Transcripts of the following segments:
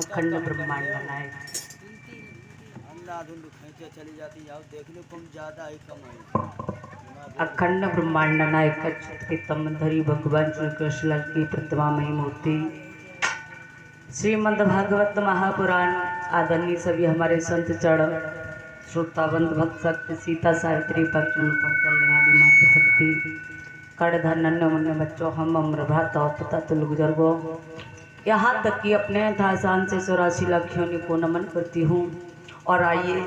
अखंड ब्रह्मांड नायक चली जाती जाओ देख लो कम ज्यादा है कम है। अखंड ब्रह्मांड नायक के तम धरी भगवान श्री कृष्ण की प्रतिमा मही मूर्ति श्रीमद् भागवत महापुराण आदरणीय सभी हमारे संत चरण श्रोताबंद भक्त शक्ति सीता सावित्री पक्षण पर चलने वाली माता शक्ति कड़धर नन्हे मुन्ने बच्चों हम अम्र भ्राता तथा तुल बुजुर्गों यहाँ तक कि अपने थासान से 84 लाख योनि को नमन करती हूँ। और आइए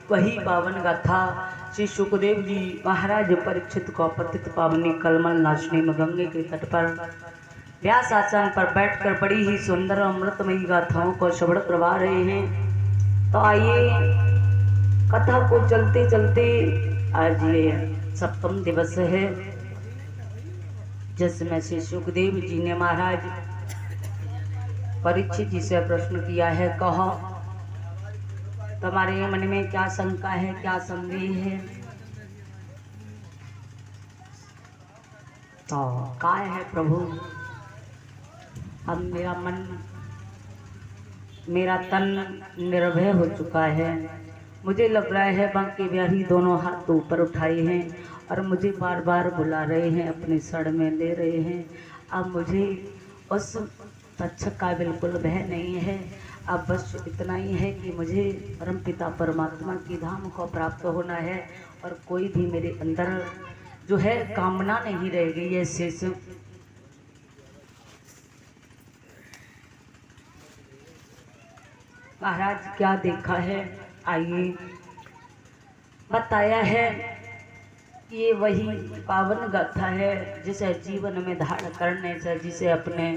वही पावन गाथा श्री सुखदेव जी महाराज परीक्षित को पतित पावनी कलमल नाचनी में गंगे के तट पर व्यास आसन पर बैठकर बड़ी ही सुंदर अमृतमयी गाथाओं को श्रवण करवा रहे हैं। तो आइए कथा को चलते चलते आज ये 7वां दिवस है जिसमें श्री सुखदेव जी ने महाराज परीक्षित जी से प्रश्न किया है, कहो तुम्हारे मन में क्या शंका है, क्या संदेह है? तो काय है प्रभु, अब मेरा मन मेरा तन निर्भय हो चुका है। मुझे लग रहा है बाकी बिहारी दोनों हाथ ऊपर उठाए हैं और मुझे बार बार बुला रहे हैं, अपने सड़ में ले रहे हैं। अब मुझे उस तक्षक का बिल्कुल भय नहीं है। अब बस इतना ही है कि मुझे परमपिता परमात्मा की धाम को प्राप्त होना है और कोई भी मेरे अंदर जो है कामना नहीं रह गई है शेष। महाराज क्या देखा है, आइए बताया है। ये वही पावन गाथा है जिसे जीवन में धारण करने से, जिसे अपने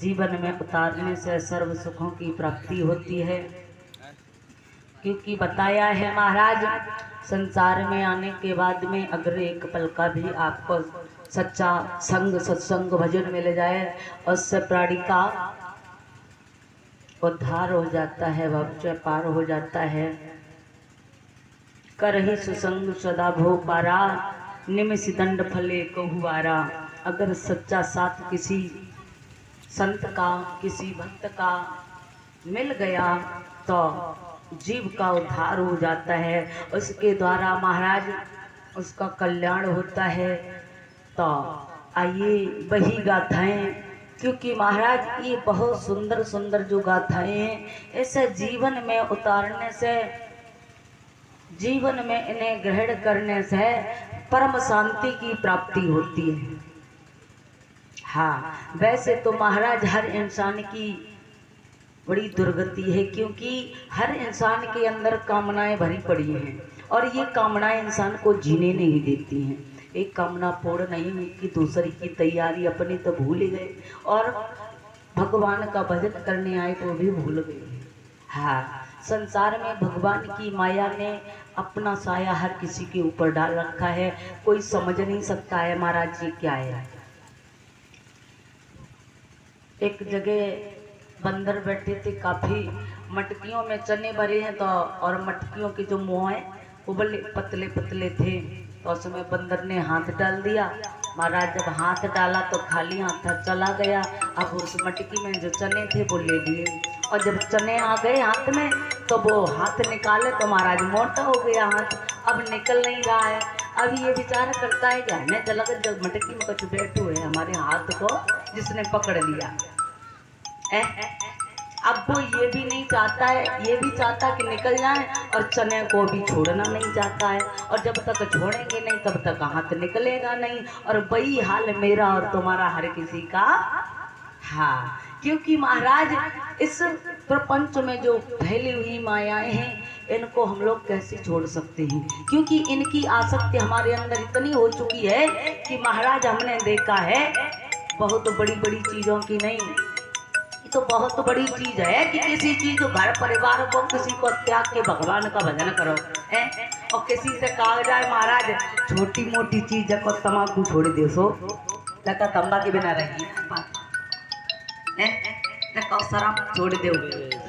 जीवन में उतारने से सर्व सुखों की प्राप्ति होती है। क्योंकि बताया है महाराज, संसार में आने के बाद में अगर एक पल का भी आपको सच्चा संग सत्संग भजन मिल जाए, उससे प्राणी का उद्धार हो जाता है, भविष्य पार हो जाता है। कर ही सुसंग सदा भो पारा, निमिष दंड फले कहुआरा। अगर सच्चा साथ किसी संत का, किसी भक्त का मिल गया तो जीव का उद्धार हो जाता है, उसके द्वारा महाराज उसका कल्याण होता है। तो आइए वही गाथाएं, क्योंकि महाराज ये बहुत सुंदर सुंदर जो गाथाएं हैं, ऐसे जीवन में उतारने से, जीवन में इन्हें ग्रहण करने से परम शांति की प्राप्ति होती है। हाँ, वैसे तो महाराज हर इंसान की बड़ी दुर्गति है, क्योंकि हर इंसान के अंदर कामनाएं भरी पड़ी हैं और ये कामनाएं इंसान को जीने नहीं देती हैं। एक कामना पूर्ण नहीं हुई कि दूसरी की तैयारी अपनी तो भूल गए और भगवान का भजन करने आए तो भी भूल गए। हाँ, संसार में भगवान की माया ने अपना साया हर किसी के ऊपर डाल रखा है, कोई समझ नहीं सकता है महाराज जी क्या है। एक जगह बंदर बैठे थे, काफी मटकियों में चने भरे हैं, तो और मटकियों के जो मुंह है वो बड़े पतले पतले थे। तो उसमें बंदर ने हाथ डाल दिया। महाराज जब हाथ डाला तो खाली हाथ चला गया। अब उस मटकी में जो चने थे वो ले लिए, और जब चने आ गए हाथ में तो वो हाथ निकाले तो महाराज मोटा हो गया हाथ, अब निकल नहीं रहा है। अब ये विचार करता है कि हमें तो लगा जब मटकी में कुछ बैठे हुए हमारे हाथ को जिसने पकड़ लिया। अब वो ये भी नहीं चाहता है, ये भी चाहता कि निकल जाए और चने को भी छोड़ना नहीं चाहता है, और जब तक छोड़ेंगे नहीं तब तक हाथ निकलेगा नहीं। और वही हाल मेरा और तुम्हारा हर किसी का। हाँ, क्योंकि महाराज इस प्रपंच में जो फैली हुई मायाएं हैं, इनको हम लोग कैसे छोड़ सकते हैं, क्योंकि इनकी आसक्ति हमारे अंदर इतनी हो चुकी है कि महाराज हमने देखा है बहुत बड़ी बड़ी चीजों की नहीं, ये तो बहुत बड़ी चीज है कि किसी चीज घर परिवार को किसी को त्याग के भगवान का भजन करो है, और किसी से कहा जाए महाराज छोटी मोटी चीज को तम्बाकू छोड़ दे सो लगा तंबा के बिना रहेगी, शराब छोड़ दो